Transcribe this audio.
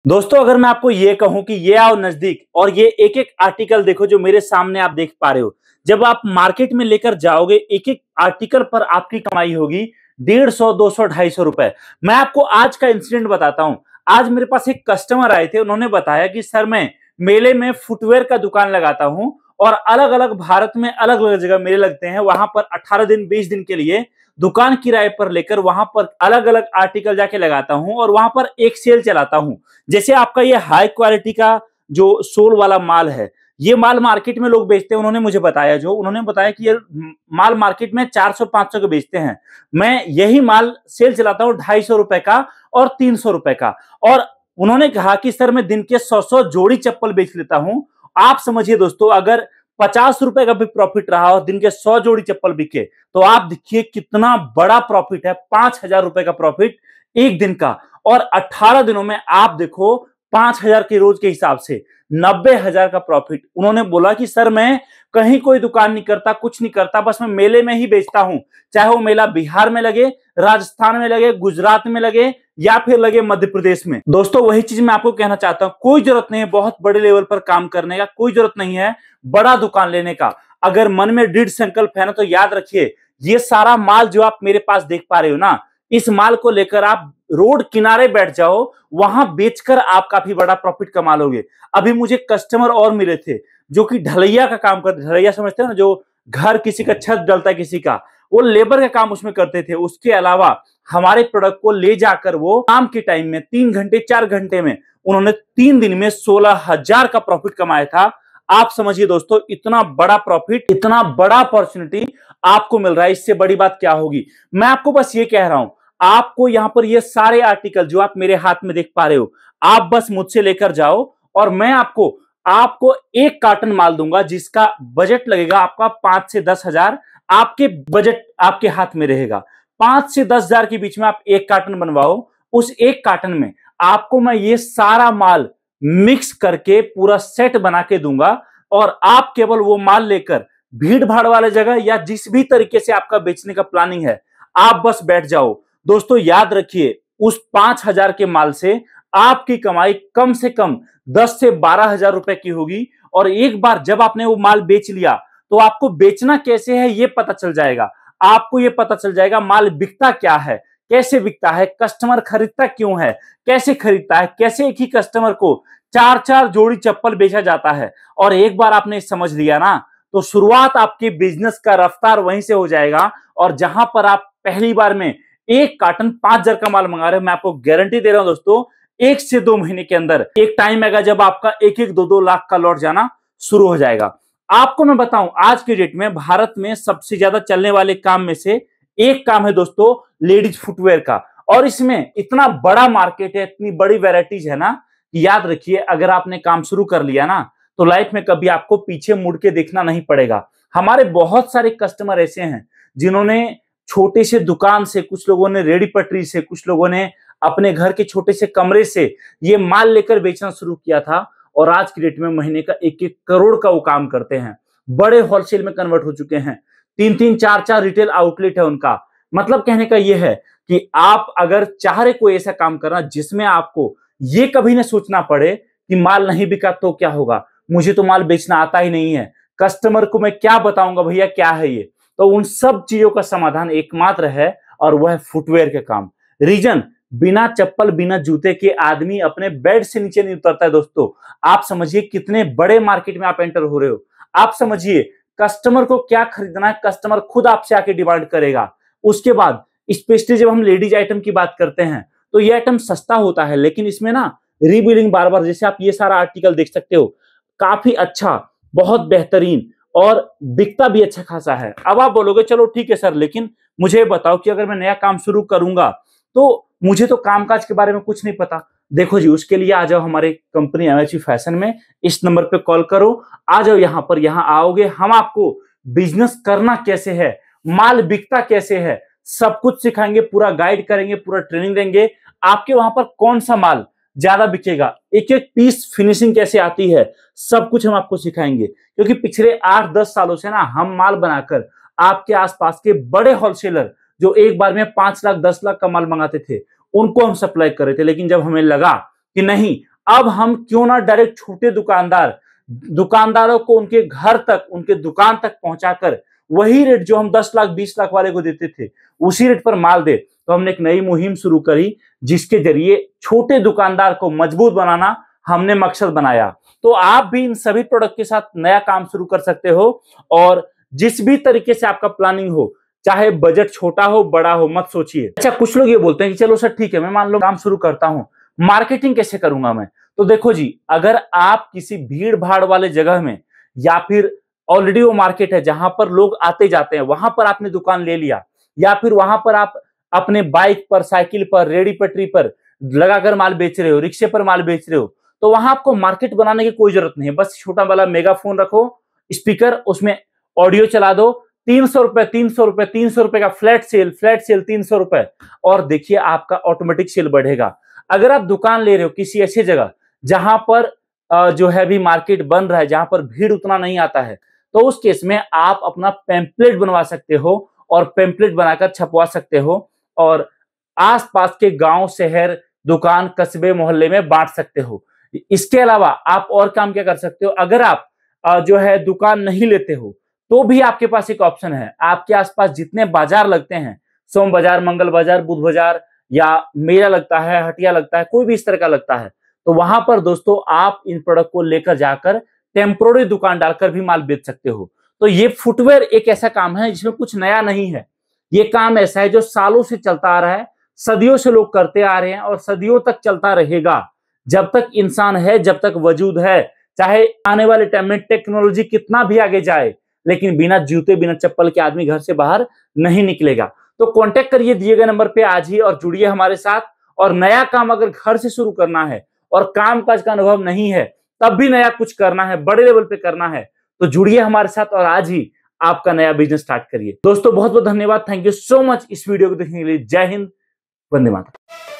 दोस्तों अगर मैं आपको ये कहूं कि ये आओ नजदीक और ये एक एक आर्टिकल देखो जो मेरे सामने आप देख पा रहे हो। जब आप मार्केट में लेकर जाओगे एक एक आर्टिकल पर आपकी कमाई होगी 150, 200, 250 रुपए। मैं आपको आज का इंसिडेंट बताता हूं। आज मेरे पास एक कस्टमर आए थे, उन्होंने बताया कि सर मैं मेले में फुटवेयर का दुकान लगाता हूं और अलग अलग भारत में अलग अलग जगह मेले लगते हैं, वहां पर 18 दिन 20 दिन के लिए दुकान किराए पर लेकर वहां पर अलग अलग आर्टिकल जाके लगाता हूं और वहां पर एक सेल चलाता हूं। जैसे आपका ये हाई क्वालिटी का जो सोल वाला माल है, ये माल मार्केट में लोग बेचते हैं। उन्होंने बताया कि ये माल मार्केट में 400-500 के बेचते हैं। मैं यही माल सेल चलाता हूँ 250 रुपए का और 300 रुपए का। और उन्होंने कहा कि सर मैं दिन के 100-100 जोड़ी चप्पल बेच लेता हूं। आप समझिए दोस्तों, अगर 50 रुपए का भी प्रॉफिट रहा और दिन के 100 जोड़ी चप्पल बिके तो आप देखिए कितना बड़ा प्रॉफिट है। 5,000 रुपए का प्रॉफिट एक दिन का, और 18 दिनों में आप देखो 5,000 के रोज के हिसाब से 90,000 का प्रॉफिट। उन्होंने बोला कि सर मैं कहीं कोई दुकान नहीं करता, कुछ नहीं करता, बस मैं मेले में ही बेचता हूं। चाहे वो मेला बिहार में लगे, राजस्थान में लगे, गुजरात में लगे या फिर लगे मध्य प्रदेश में। दोस्तों वही चीज मैं आपको कहना चाहता हूं, कोई जरूरत नहीं है बहुत बड़े लेवल पर काम करने का, कोई जरूरत नहीं है बड़ा दुकान लेने का। अगर मन में दृढ़ संकल्प है ना तो याद रखिए, ये सारा माल जो आप मेरे पास देख पा रहे हो ना, इस माल को लेकर आप रोड किनारे बैठ जाओ, वहां बेचकर आप काफी बड़ा प्रॉफिट कमा लोगे। अभी मुझे कस्टमर और मिले थे जो कि ढलैया का काम करते, ढलैया समझते हो ना, जो घर किसी का छत डलता है किसी का, वो लेबर का काम उसमें करते थे। उसके अलावा हमारे प्रोडक्ट को ले जाकर वो काम के टाइम में 3 घंटे 4 घंटे में उन्होंने 3 दिन में 16,000 का प्रॉफिट कमाया था। आप समझिए दोस्तों, इतना बड़ा प्रॉफिट, इतना बड़ा अपॉर्चुनिटी आपको मिल रहा है, इससे बड़ी बात क्या होगी। मैं आपको बस ये कह रहा हूं, आपको यहां पर ये सारे आर्टिकल जो आप मेरे हाथ में देख पा रहे हो, आप बस मुझसे लेकर जाओ और मैं आपको आपको एक कार्टन माल दूंगा जिसका बजट लगेगा आपका 5 से 10,000। आपके बजट आपके हाथ में रहेगा। 5 से 10,000 के बीच में आप एक कार्टन बनवाओ। उस एक कार्टन में आपको मैं ये सारा माल मिक्स करके पूरा सेट बना के दूंगा और आप केवल वो माल लेकर भीड़ भाड़ वाले जगह या जिस भी तरीके से आपका बेचने का प्लानिंग है, आप बस बैठ जाओ। दोस्तों याद रखिए, उस 5,000 के माल से आपकी कमाई कम से कम 10 से 12,000 रुपए की होगी। और एक बार जब आपने वो माल बेच लिया तो आपको बेचना कैसे है ये पता चल जाएगा। आपको ये पता चल जाएगा माल बिकता क्या है, कैसे बिकता है, कस्टमर खरीदता क्यों है, कैसे खरीदता है, कैसे एक ही कस्टमर को 4-4 जोड़ी चप्पल बेचा जाता है। और एक बार आपने समझ लिया ना, तो शुरुआत आपके बिजनेस का रफ्तार वहीं से हो जाएगा। और जहां पर आप पहली बार में एक कार्टन 5,000 का माल मंगा रहे हो, मैं आपको गारंटी दे रहा हूं दोस्तों, 1 से 2 महीने के अंदर एक टाइम आएगा जब आपका 1-1, 2-2 लाख का लौट जाना शुरू हो जाएगा। आपको मैं बताऊं, आज के डेट में भारत में सबसे ज्यादा चलने वाले काम में से एक काम है दोस्तों लेडीज फुटवेयर का। और इसमें इतना बड़ा मार्केट है, इतनी बड़ी वैरायटीज है ना, याद रखिए अगर आपने काम शुरू कर लिया ना तो लाइफ में कभी आपको पीछे मुड़ के देखना नहीं पड़ेगा। हमारे बहुत सारे कस्टमर ऐसे हैं जिन्होंने छोटे से दुकान से, कुछ लोगों ने रेडी पटरी से, कुछ लोगों ने अपने घर के छोटे से कमरे से ये माल लेकर बेचना शुरू किया था और आज की डेट में महीने का 1-1 करोड़ का वो काम करते हैं। बड़े होलसेल में कन्वर्ट हो चुके हैं। 3-3, 4-4 रिटेल आउटलेट है उनका। मतलब कहने का ये है कि आप अगर चाह रहे कोई ऐसा काम करना जिसमें आपको ये कभी ना सोचना पड़े कि माल नहीं बिका तो क्या होगा, मुझे तो माल बेचना आता ही नहीं है, कस्टमर को मैं क्या बताऊंगा भैया क्या है ये, तो उन सब चीजों का समाधान एकमात्र है और वह है फुटवेयर के काम। रीजन, बिना चप्पल बिना जूते के आदमी अपने बेड से नीचे नहीं उतरता है दोस्तों। आप समझिए कितने बड़े मार्केट में आप एंटर हो रहे हो। आप समझिए कस्टमर को क्या खरीदना है, कस्टमर खुद आपसे आके डिमांड करेगा। उसके बाद स्पेशली जब हम लेडीज आइटम की बात करते हैं तो ये आइटम सस्ता होता है, लेकिन इसमें ना रीबिलिंग बार बार, जैसे आप ये सारा आर्टिकल देख सकते हो, काफी अच्छा, बहुत बेहतरीन और बिकता भी अच्छा खासा है। अब आप बोलोगे चलो ठीक है सर, लेकिन मुझे बताओ कि अगर मैं नया काम शुरू करूंगा तो मुझे तो कामकाज के बारे में कुछ नहीं पता। देखो जी, उसके लिए आ जाओ हमारे कंपनी एमएचवी फैशन में, इस नंबर पे कॉल करो, आ जाओ यहाँ पर। यहाँ आओगे, हम आपको बिजनेस करना कैसे है, माल बिकता कैसे है, सब कुछ सिखाएंगे, पूरा गाइड करेंगे, पूरा ट्रेनिंग देंगे। आपके वहां पर कौन सा माल ज्यादा बिकेगा, एक एक पीस फिनिशिंग कैसे आती है, सब कुछ हम आपको सिखाएंगे। क्योंकि पिछले 8-10 सालों से ना हम माल बनाकर आपके आसपास के बड़े होलसेलर जो एक बार में 5 लाख 10 लाख का माल मंगाते थे, उनको हम सप्लाई कर रहे थे। लेकिन जब हमें लगा कि नहीं, अब हम क्यों ना डायरेक्ट छोटे दुकानदारों को उनके घर तक, उनके दुकान तक पहुंचाकर वही रेट जो हम 10 लाख 20 लाख वाले को देते थे उसी रेट पर माल दे। तो हमने एक नई मुहिम शुरू करी जिसके जरिए छोटे दुकानदार को मजबूत बनाना हमने मकसद बनाया। तो आप भी इन सभी प्रोडक्ट के साथ नया काम शुरू कर सकते हो और जिस भी तरीके से आपका प्लानिंग हो, चाहे बजट छोटा हो बड़ा हो, मत सोचिए। अच्छा, कुछ लोग ये बोलते हैं कि चलो सर ठीक है, मैं मान लो काम शुरू करता हूं, मार्केटिंग कैसे करूंगा मैं? तो देखो जी, अगर आप किसी भीड़ भाड़ वाले जगह में या फिर ऑलरेडी वो मार्केट है जहां पर लोग आते जाते हैं, वहां पर आपने दुकान ले लिया, या फिर वहां पर आप अपने बाइक पर, साइकिल पर, रेडी पटरी पर लगाकर माल बेच रहे हो, रिक्शे पर माल बेच रहे हो, तो वहां आपको मार्केट बनाने की कोई जरूरत नहीं है। बस छोटा वाला मेगाफोन रखो, स्पीकर, उसमें ऑडियो चला दो, 300 रुपए 300 रुपए 300 रुपए का फ्लैट सेल 300 रुपए, और देखिए आपका ऑटोमेटिक सेल बढ़ेगा। अगर आप दुकान ले रहे हो किसी ऐसी जगह जहां पर जो है भी मार्केट बन रहा है, जहां पर भीड़ उतना नहीं आता है, तो उस केस में आप अपना पैम्पलेट बनवा सकते हो और पैम्पलेट बनाकर छपवा सकते हो और आसपास के गांव, शहर, दुकान, कस्बे, मोहल्ले में बांट सकते हो। इसके अलावा आप और काम क्या कर सकते हो? अगर आप जो है दुकान नहीं लेते हो तो भी आपके पास एक ऑप्शन है। आपके आसपास जितने बाजार लगते हैं, सोम बाजार, मंगल बाजार, बुध बाजार, या मेला लगता है, हटिया लगता है, कोई भी इस तरह का लगता है, तो वहां पर दोस्तों आप इन प्रोडक्ट को लेकर जाकर टेम्पोररी दुकान डालकर भी माल बेच सकते हो। तो ये फुटवेयर एक ऐसा काम है जिसमें कुछ नया नहीं है। ये काम ऐसा है जो सालों से चलता आ रहा है, सदियों से लोग करते आ रहे हैं और सदियों तक चलता रहेगा। जब तक इंसान है, जब तक वजूद है, चाहे आने वाले टाइम में टेक्नोलॉजी कितना भी आगे जाए, लेकिन बिना जूते, बिना चप्पल के आदमी घर से बाहर नहीं निकलेगा। तो कांटेक्ट करिए दिए गए नंबर पे आज ही और जुड़िए हमारे साथ। और नया काम अगर घर से शुरू करना है और काम काज का अनुभव नहीं है, तब भी नया कुछ करना है, बड़े लेवल पे करना है, तो जुड़िए हमारे साथ और आज ही आपका नया बिजनेस स्टार्ट करिए। दोस्तों बहुत बहुत धन्यवाद, थैंक यू सो मच इस वीडियो को देखने के लिए। जय हिंद, वंदे मातरम।